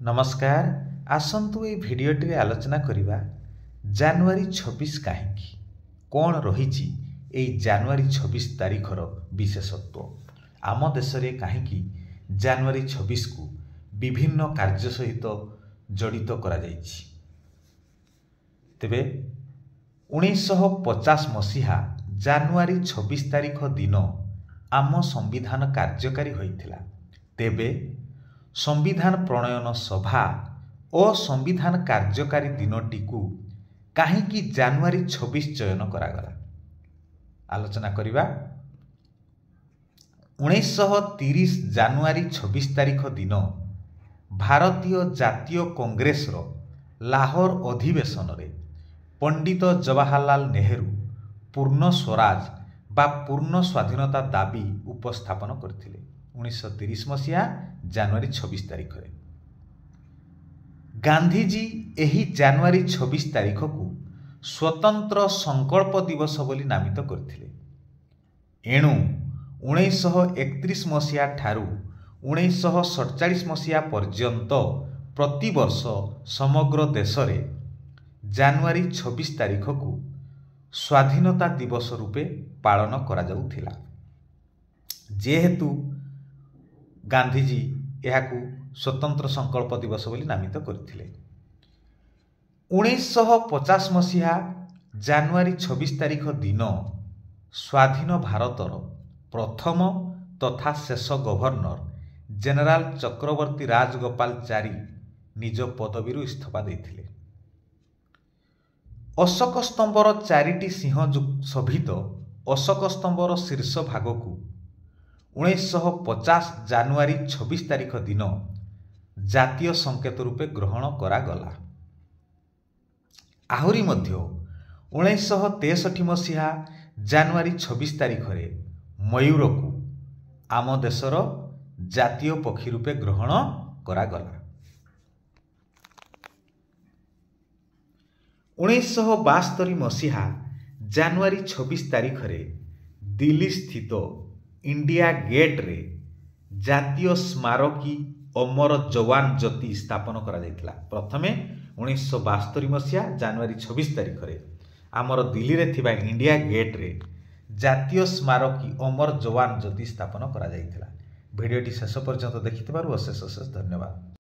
नमस्कार। आसंतु ए भिडियोटी आलोचना करिबा जनवरी 26 काहींकी कौन रही जनवरी 26 तारीखर विशेषत्व। आम देश में कहीं जनवरी 26 को विभिन्न कार्य सहित जड़ित करा जाइछि। तेबे 1950 मसीहा जनवरी 26 तारीख दिन आम संविधान कार्यकारी होइथिला। तेबे संविधान प्रणयन सभा और संविधान कार्यकारी दिनटी को कहीं जनवरी 26 चयन करागला आलोचना करिबा। 1930 जनवरी 26 तारीख दिन भारतीय जातीय कांग्रेस लाहौर अधिवेशन रे पंडित जवाहरलाल नेहरू पूर्ण स्वराज बा पूर्ण स्वाधीनता दाबी उपस्थापन करथिले। 1930 मसीहा जनवरी 26 तारीख रे गांधीजी एही जनवरी 26 तारीख को स्वतंत्र संकल्प दिवस बोली नामित करथिले। एणु 1931 मसीहा ठारू 1947 मसीहा पर्यंत प्रति वर्ष समग्र देश रे जनवरी 26 तारीख को स्वाधीनता दिवस रूपे पालन करा जाउथिला। जेहेतु गांधीजी यहाकू स्वतंत्र संकल्प दिवस बोली नामित करथिले। 1950 मसीहा जनवरी 26 तारीख दिन स्वाधीन भारतर प्रथम तथा शेष गवर्नर जनरल चक्रवर्ती राजगोपालचारी निज पदवी इस्तीफा देथिले। अशोक स्तंभर 4टी सिंह शोभित अशोक स्तंभर शीर्ष भाग को 1950 जनवरी 26 तारीख दिन जातीय संकेत रूपे ग्रहण करागला। आहुरी मध्य 1963 मसीहा जनवरी 26 तारीख रे मयूर को आम देशर जातीय पक्षी रूपे ग्रहण करागला। 1972 मसीहा जनवरी 26 तारीख रे दिल्ली स्थित इंडिया गेट रे जातीय स्मारकी अमर जवान ज्योति स्थापन करा जायतिला। प्रथमे 1972 मसीहा जनवरी 26 तारीख रे आमर दिल्ली रे थिबा इंडिया गेट रे जातीय स्मारकी अमर जवान ज्योति स्थापन करा जायतिला। भिडियोटी शेष पर्यंत देखिथिबारु अशेष धन्यवाद।